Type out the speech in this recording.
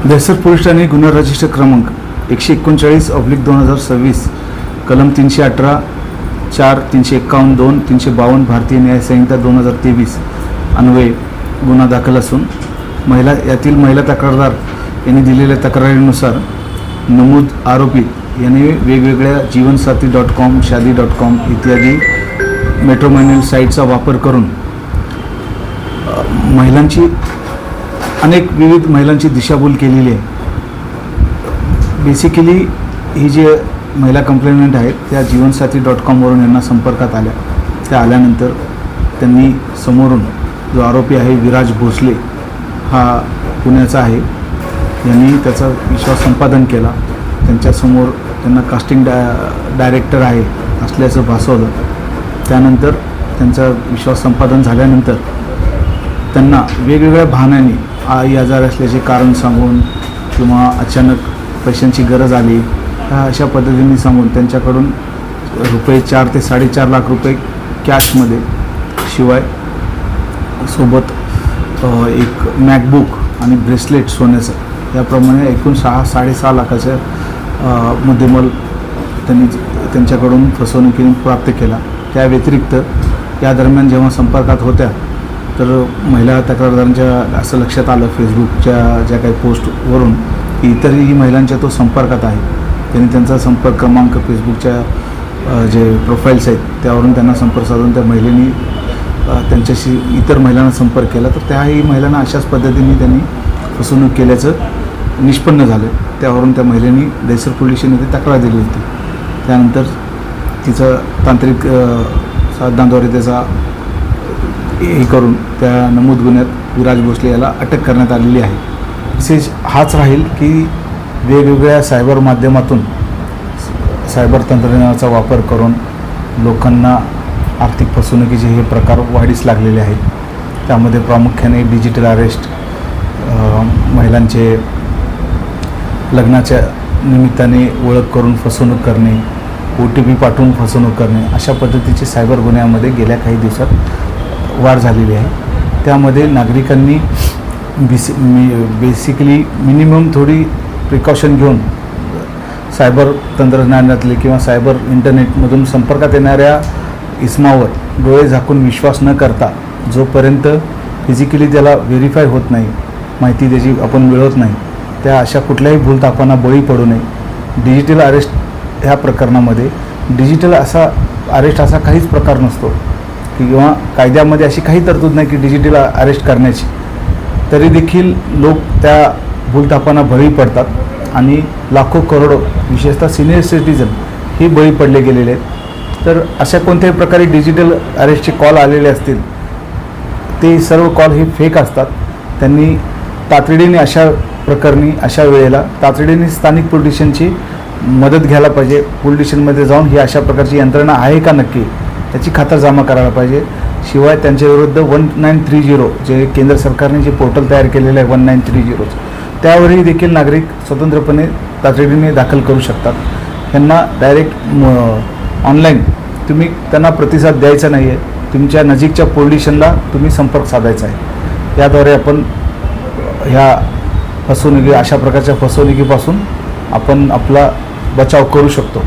दहशत पोलीस ठाणे गुन्हा रजिस्टर क्रमांक 139/2026 कलम 318 4 351 2 352 भारतीय न्याय संहिता 2023 अन्वये गुन्हा दाखल असून यातील महिला तक्रारदार यांनी दिलेल्या तक्रारीनुसार नमूद आरोपी यांनी वेगवेगळ्या जीवनसाथी.com शादी.com इत्यादी मेट्रोमॅनियल साईटचा वापर करून विविध महिलांची दिशाभूल केलेली आहे. बेसिकली ही जी महिला कंप्लेंट आहेत त्या जीवनसाथी.com वरून यांना संपर्कात आल्या. त्या आल्यानंतर त्यांनी समोरून जो आरोपी आहे विराज भोसले हा पुण्याचा आहे, यांनी त्याचा विश्वास संपादन केला. त्यांच्यासमोर त्यांना कास्टिंग डायरेक्टर आहे असल्याचं भासवलं. त्यानंतर त्यांचा विश्वास संपादन झाल्यानंतर त्यांना वेगवेगळ्या बहाण्याने आई आजार असल्याचे कारण सांगून किंवा अचानक पैशांची गरज आली अशा पद्धतीने सांगून त्यांच्याकडून ₹4 ते 4.5 लाख रुपये कॅशमध्ये, शिवाय सोबत एक मॅकबुक आणि ब्रेसलेट सोन्याचं याप्रमाणे एकूण 6.5 लाखाचं मुद्देमाल त्यांनी त्यांच्याकडून फसवणुकीने प्राप्त केला. त्या व्यतिरिक्त या दरम्यान जेव्हा संपर्कात होत्या तर महिला तक्रारदारांच्या असं लक्षात आलं फेसबुकच्या ज्या काही पोस्टवरून की इतरही महिलांच्या तो संपर्कात आहे. त्यांनी त्यांचा संपर्क क्रमांक फेसबुकच्या जे प्रोफाईल्स आहेत त्यावरून त्यांना संपर्क साधून त्या महिलेनी त्यांच्याशी इतर महिलांना संपर्क केला. तर त्याही महिलांना अशाच पद्धतीने त्यांनी फसवणूक केल्याचं निष्पन्न झालं. त्यावरून त्या महिलेनी दहशत पोलीस स्टेशनमध्ये तक्रार दिली होती. त्यानंतर तिचं तांत्रिक साधनांद्वारे त्याचा हे करून त्या नमूद गुन्ह्यात विराज भोसले याला अटक करण्यात आलेली आहे. मेसेज हाच राहील की वेगवेगळ्या सायबर माध्यमातून सायबर तंत्रज्ञानाचा वापर करून लोकांना आर्थिक फसवणुकीचे हे प्रकार वाढीस लागलेले आहेत. त्यामध्ये प्रामुख्याने डिजिटल अरेस्ट, महिलांचे लग्नाच्या निमित्ताने ओळख करून फसवणूक करणे, OTP पाठवून फसवणूक करणे अशा पद्धतीचे सायबर गुन्ह्यामध्ये गेल्या काही दिवसात वाढ झालेली आहे. त्यामध्ये नागरिकांनी बेसिकली मिनिमम थोडी प्रिकॉशन घेऊन सायबर तंत्रज्ञानातले किंवा सायबर इंटरनेटमधून संपर्कात येणाऱ्या इसमावर डोळे झाकून विश्वास न करता जोपर्यंत फिजिकली त्याला व्हेरीफाय होत नाही, माहिती त्याची आपण मिळवत नाही, त्या अशा कुठल्याही भूलथापांना बळी पडू नये. डिजिटल अरेस्ट ह्या प्रकरणामध्ये डिजिटल अरेस्ट असा काहीच प्रकार नसतो किंवा कायद्यामध्ये अशी काही तरतूद नाही की डिजिटल अरेस्ट करण्याची. तरी देखील लोक त्या भूलथापांना बळी पडतात आणि लाखो करोडो विशेषतः सिनियर सिटीजन हे बळी पडले गेलेले आहेत. तर अशा कोणत्याही प्रकारे डिजिटल अरेस्टचे कॉल आलेले असतील ते सर्व कॉल हे फेक असतात. त्यांनी तातडीने अशा प्रकरणी अशा वेळेला तातडीने स्थानिक पोलीस स्टेशनची मदत घ्यायला पाहिजे. पोलीस स्टेशनमध्ये जाऊन ही अशा प्रकारची यंत्रणा आहे का नक्की त्याची खातरजमा करायला पाहिजे. शिवाय त्यांच्याविरुद्ध 1930 जे केंद्र सरकारने जे पोर्टल तयार केलेलं आहे 1930 त्यावरही देखील नागरिक स्वतंत्रपणे तातडीने दाखल करू शकतात. ह्यांना डायरेक्ट ऑनलाईन तुम्ही त्यांना प्रतिसाद द्यायचा नाही आहे. तुमच्या नजीकच्या पोलीस स्टेशनला तुम्ही संपर्क साधायचा आहे. याद्वारे आपण ह्या अशा प्रकारच्या फसवणुकीपासून आपण आपला बचाव करू शकतो.